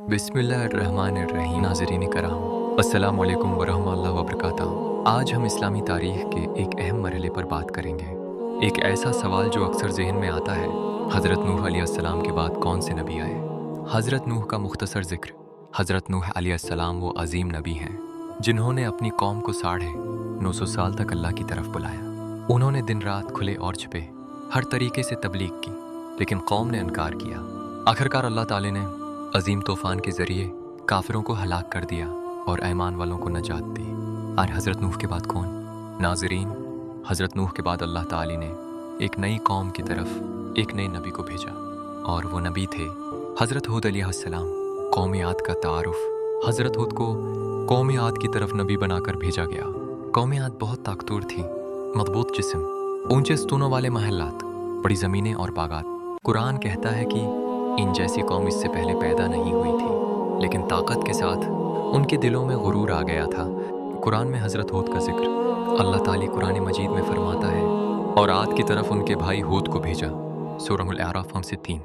बिस्मिल्लाहिर्रहमानिर्रहीम। नाज़रीन कराम, अस्सलामु अलैकुम वरहमतुल्लाहि वबरकातुहू। आज हम इस्लामी तारीख़ के एक अहम मरहले पर बात करेंगे। एक ऐसा सवाल जो अक्सर ज़हन में आता है, हज़रत नूह अलैहिस्सलाम के बाद कौन से नबी आए? हज़रत नूह का मुख्तसर ज़िक्र। हज़रत नूह अलैहिस्सलाम वो अजीम नबी हैं जिन्होंने अपनी कौम को 950 साल तक अल्लाह की तरफ बुलाया। उन्होंने दिन रात खुले और छिपे हर तरीके से तबलीग की, लेकिन कौम ने इनकार किया। आखिरकार अल्लाह ताला ने अजीम तूफ़ान के ज़रिए काफिरों को हलाक कर दिया और ईमान वालों को नजात दी। और हज़रत नूह के बाद कौन? नाज़रीन, हज़रत नूह के बाद अल्लाह ताला ने एक नई कौम की तरफ एक नए नबी को भेजा, और वो नबी थे हज़रत हूद अलैहिस्सलाम। कौम आद का तारुफ। हज़रत हूद को कौम आद की तरफ नबी बनाकर भेजा गया। कौम आद बहुत ताकतवर थी, मजबूत जिस्म, ऊंचे स्तूनों वाले महलात, बड़ी ज़मीनें और बागात। कुरान कहता है कि इन जैसी कौम इससे पहले पैदा नहीं हुई थी, लेकिन ताकत के साथ उनके दिलों में गुरूर आ गया था। कुरान में हज़रत हूद का जिक्र अल्लाह ताला कुरान मजीद में फरमाता है, और आद की तरफ उनके भाई हूद को भेजा। सूरह अल-आराफ 3।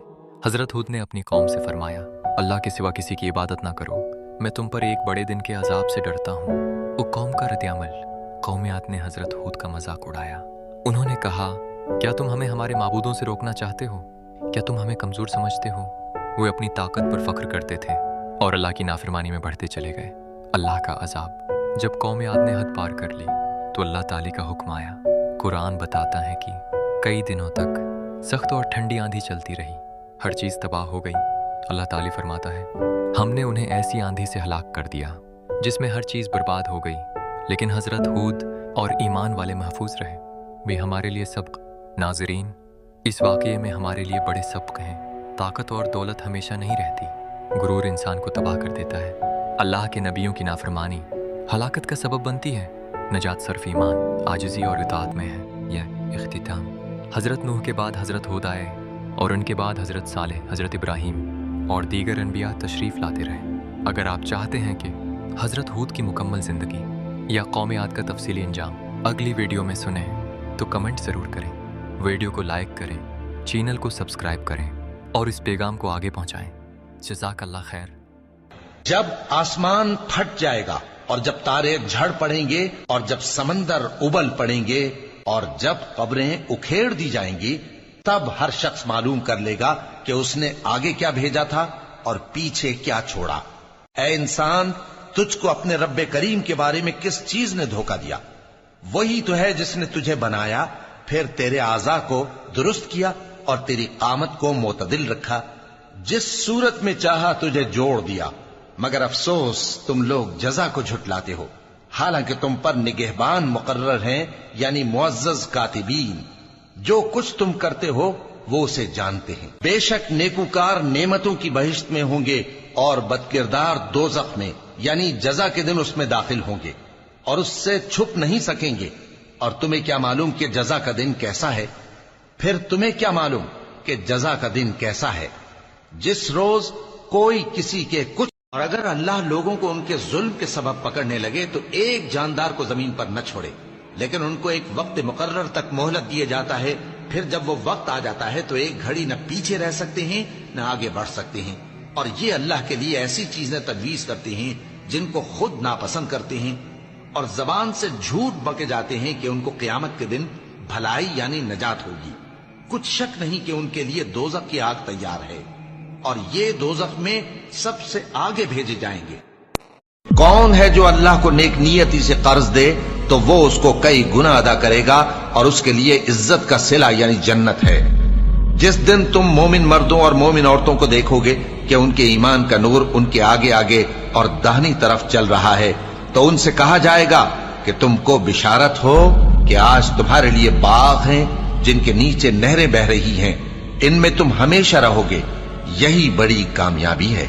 हज़रत हूद ने अपनी कौम से फरमाया, अल्लाह के सिवा किसी की इबादत ना करो, मैं तुम पर एक बड़े दिन के अजाब से डरता हूँ। वो कौम का रद्द-ए-अमल। कौम आद ने हज़रत हूद का मजाक उड़ाया। उन्होंने कहा, क्या तुम हमें हमारे माबूदों से रोकना चाहते हो? क्या तुम हमें कमज़ोर समझते हो? वो अपनी ताकत पर फख्र करते थे और अल्लाह की नाफरमानी में बढ़ते चले गए। अल्लाह का अजाब। जब कौम आद ने हद पार कर ली तो अल्लाह ताला का हुक्म आया। कुरान बताता है कि कई दिनों तक सख्त और ठंडी आंधी चलती रही, हर चीज़ तबाह हो गई। अल्लाह ताला फरमाता है, हमने उन्हें ऐसी आंधी से हलाक कर दिया जिसमें हर चीज़ बर्बाद हो गई, लेकिन हज़रत हूद और ईमान वाले महफूज रहे। वे हमारे लिए सबक। नाज़रीन, इस वाक़ये में हमारे लिए बड़े सबक हैं। ताकत और दौलत हमेशा नहीं रहती। गुरूर इंसान को तबाह कर देता है। अल्लाह के नबियों की नाफरमानी हलाकत का सबब बनती है। नजात सिर्फ ईमान, आजिज़ी और इताअत में है। यह इख्तिताम। हज़रत नूह के बाद हज़रत हूद आए, और उनके बाद हज़रत सालेह, हज़रत इब्राहीम और दीगर अनबिया तशरीफ़ लाते रहे। अगर आप चाहते हैं कि हज़रत हूद की मुकम्मल ज़िंदगी या कौम आद का तफसीली अंजाम अगली वीडियो में सुने, तो कमेंट ज़रूर करें, वीडियो को लाइक करें, चैनल को सब्सक्राइब करें और इस पैगाम को आगे पहुंचाएं। जज़ाकल्लाह खैर। जब आसमान फट जाएगा और जब तारे झड़ पड़ेंगे और जब समंदर उबल पड़ेंगे और जब कब्रें उखेड़ दी जाएंगी, तब हर शख्स मालूम कर लेगा कि उसने आगे क्या भेजा था और पीछे क्या छोड़ा। ऐ इंसान, तुझको अपने रब्बे करीम के बारे में किस चीज ने धोखा दिया? वही तो है जिसने तुझे बनाया, फिर तेरे आज़ा को दुरुस्त किया और तेरी कामत को मोतदिल रखा। जिस सूरत में चाहा तुझे जोड़ दिया, मगर अफसोस तुम लोग जज़ा को झुटलाते हो, हालांकि तुम पर निगहबान मुकर्रर हैं, यानी मुअज़्ज़ज़ कातिबीन। जो कुछ तुम करते हो वो उसे जानते हैं। बेशक नेकूकार नेमतों की बहिश्त में होंगे और बदकिरदार दोज़ख में, यानी जज़ा के दिन उसमें दाखिल होंगे और उससे छुप नहीं सकेंगे। और तुम्हें क्या मालूम कि जज़ा का दिन कैसा है? फिर तुम्हें क्या मालूम कि जज़ा का दिन कैसा है, जिस रोज कोई किसी के कुछ। और अगर अल्लाह लोगों को उनके जुल्म के सबब पकड़ने लगे तो एक जानदार को जमीन पर न छोड़े, लेकिन उनको एक वक्त मुकर्रर तक मोहलत दिए जाता है। फिर जब वो वक्त आ जाता है तो एक घड़ी न पीछे रह सकते हैं न आगे बढ़ सकते हैं। और ये अल्लाह के लिए ऐसी चीजें तजवीज करते हैं जिनको खुद नापसंद करते हैं, और जबान से झूठ बके जाते हैं कि उनको क़यामत के दिन भलाई यानी नजात होगी। कुछ शक नहीं कि उनके लिए दोज़ख की आग तैयार है, और ये दोज़ख में सबसे आगे भेजे जाएंगे। कौन है जो अल्लाह को नेक नियति से कर्ज दे तो वो उसको कई गुना अदा करेगा, और उसके लिए इज्जत का सिला यानी जन्नत है। जिस दिन तुम मोमिन मर्दों और मोमिन औरतों को देखोगे कि उनके ईमान का नूर उनके आगे आगे और दाहिनी तरफ चल रहा है, तो उनसे कहा जाएगा कि तुमको बिशारत हो कि आज तुम्हारे लिए बाग हैं जिनके नीचे नहरें बह रही हैं, इनमें तुम हमेशा रहोगे। यही बड़ी कामयाबी है।